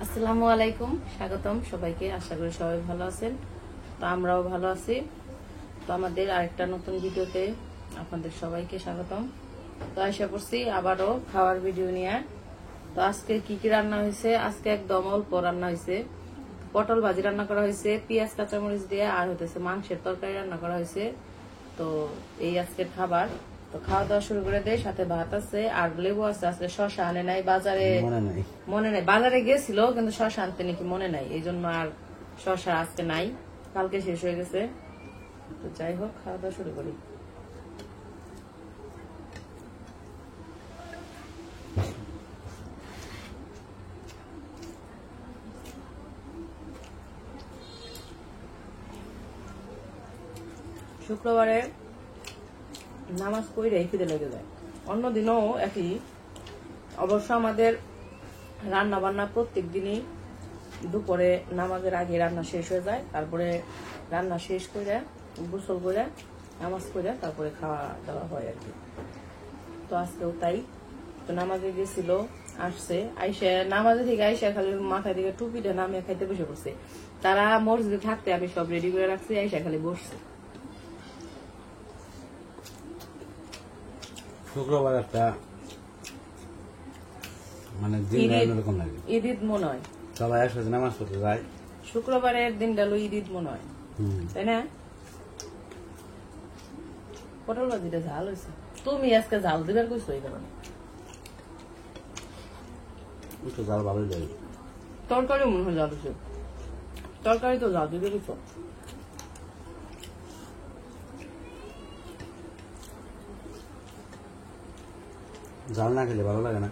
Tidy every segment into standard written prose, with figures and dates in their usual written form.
আসসালামু আলাইকুম, স্বাগতম সবাইকে। আশা করি সবাই ভালো আছেন। তো আমরাও ভালো আছি। তো আমাদের আরেকটা নতুন ভিডিওতে আপনাদের সবাইকে স্বাগতম। তো আশা করছি আবারও খাওয়ার ভিডিও নিয়ে। তো আজকে কি কি রান্না হয়েছে? আজকে একদম অল্প রান্না হয়েছে। পটল ভাজি রান্না করা হয়েছে পেঁয়াজ কাঁচামরিচ দিয়ে, আর হইতেছে মাংসের তরকারি রান্না করা হয়েছে। তো এই আজকের খাবার। তো খাওয়া দাওয়া শুরু করে দেয়, সাথে ভাত আছে আর লেবু আছে। আজকে শশা আনে নাই, বাজারে মনে নাই, বাজারে গেছিল কিন্তু শশা আনতে নাকি মনে নাই, এই জন্য আর শশা আজকে নাই, কালকে শেষ হয়ে গেছে। তো যাই হোক, খাওয়া দাওয়া শুরু করি। শুক্রবারে নামাজ পড়ে খিদে লেগে যায়, অন্যদিনও একই। অবশ্য আমাদের রান্না বান্না প্রত্যেক দিনই দুপুরে নামাজের আগে রান্না শেষ হয়ে যায়, তারপরে রান্না শেষ করে গোসল করে নামাজ করে তারপরে খাওয়া দাওয়া হয় আর কি। তো আজকেও তাই। তো নামাজে গেছিল, আসছে, আইসা নামাজে থেকে আইসা খালি মাথায় দিকে টুপিটা নামিয়ে খাইতে বসে পড়ছে। তারা মসজিদে থাকতে আমি সব রেডি করে রাখছি, আইসা খালি বসছে। শুক্রবার একটা মানে দিন এরকম লাগে, ঈদ ঈদ মনে হয়, সবাই একসাথে নামাজ পড়তে যায়। শুক্রবারের দিনটা হলো ঈদ ঈদ মনে হয়, তাই না? পটল ভাজিটা ঝাল হয়েছে। তুমি আজকে ঝাল দিবার কইছো এই কারণে। একটু জাল ভালোই লাগে। তরকারি মনে হয় ঝাল হয়েছে, তরকারি তো ঝাল দিবে কইছো। জাল না খেলে ভালো লাগে না।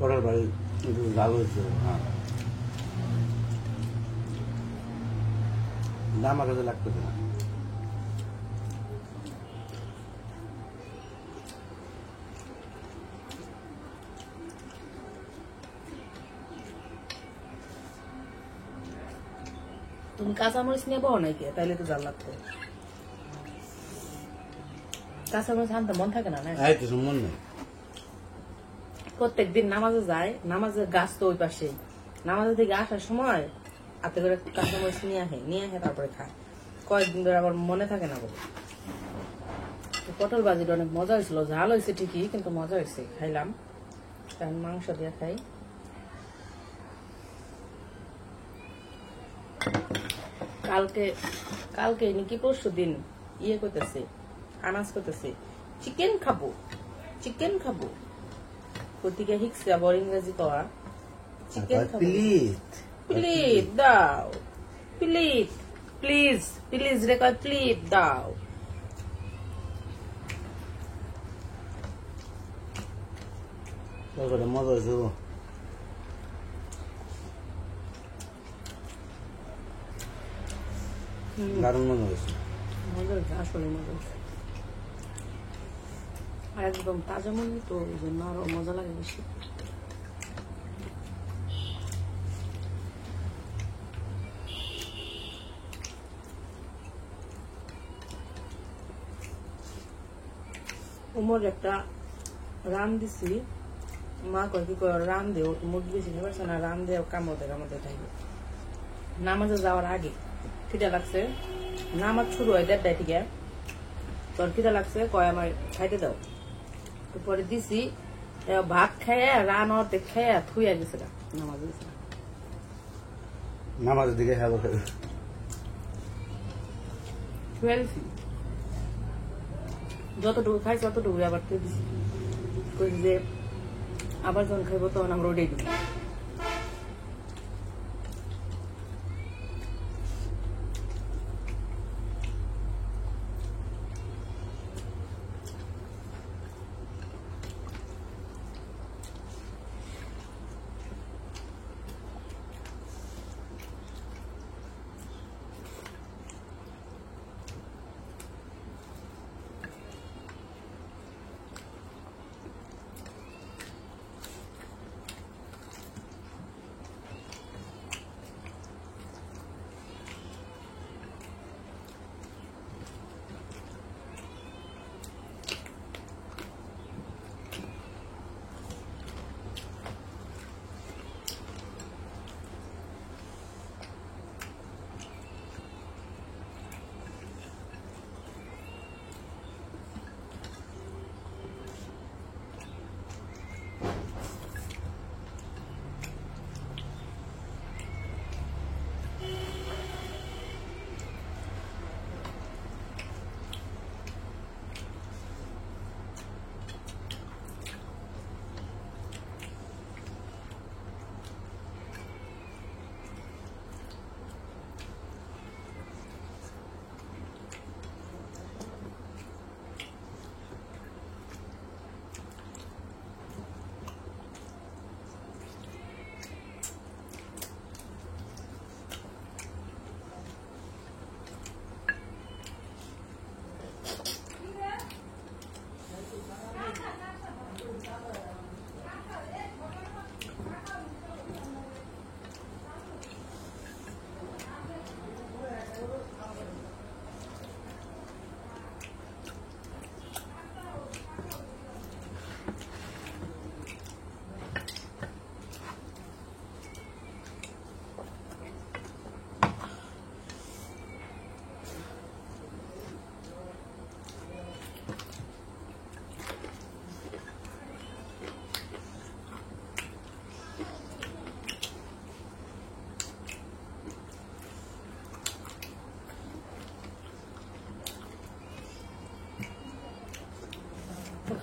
পরের বাড়ি একটু জাল হয়েছে। হ্যাঁ, না আমার কাছে লাগতেছে না। তুমি কাঁচামরিচ নিয়ে বহ নাই কে? তাইলে তো জাল লাগতো। কাঁচামরিচ আনতে মন থাকে না, না? এই তো মন নেই। প্রত্যেকদিন নামাজে যায়, নামাজের গাছ তো ওই পাশেই। নামাজে থেকে আসার সময় হাতে করে কাঁচামরিচ নিয়ে আসে তারপরে খায়। কয়েকদিন ধরে আবার মনে থাকে না বলে। পটল ভাজিটা অনেক মজা হয়েছিল, ঝাল হয়েছে ঠিকই কিন্তু মজা হয়েছে, খাইলাম। কারণ মাংস দিয়ে খাই। কালকে নাকি পরশু দিন ইয়ে করতেছে, আনাজ করতেছে চিকেন খাবো প্রতিকে হিকছে আবার ইংরেজি কওয়া। চিকেন খাবো, প্লিজ দাও, প্লিজ রে কয় প্লিজ দাও। মজা হয়েছে, দারুণ মজা হয়েছে। মজা হয়েছে, আসলে মজা হয়েছে। আর একদম তাজা মুরগি তো, ওই জন্য আরো মজা লাগে বেশি। উমর একটা রান দিছি, মা কয় কি কয় রান দেও, মুরগি বেশি খেতে পারছে না, রান দিয়ে কামড়তে থাকবে। নামাজে যাওয়ার আগে খিদা লাগছে, নামাজ শুরু হয় 1:30 থেকে, তোর খিদা লাগছে, কয় আমার খাইতে দাও। তো পরে দিছি, ভাত খাইয়া রান অর্ধেক খাইয়া থুইয়া গেছে নামাজ গেছে। নামাজের দিকে হ্যালো থুইয়া দিছি, যতটুকু খাইছি ততটুকু আবার থুয়ে দিছি। কইছি যে আবার যখন খাইবো তখন আমরা ওটাই দিব।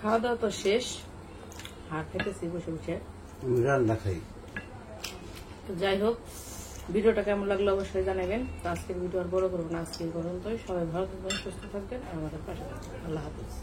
খাওয়া দাওয়া তো শেষ, আর খেতেছি বসে বসে। আমি রান্না খাই। তো যাই হোক, ভিডিওটা কেমন লাগলো অবশ্যই জানাবেন। তো আজকের ভিডিও আর বড় করবো না, আজকের পর্যন্তই। সবাই ভালো থাকবেন, সুস্থ থাকবেন, আর আমাদের পাশে থাকবেন। আল্লাহ হাফিজ।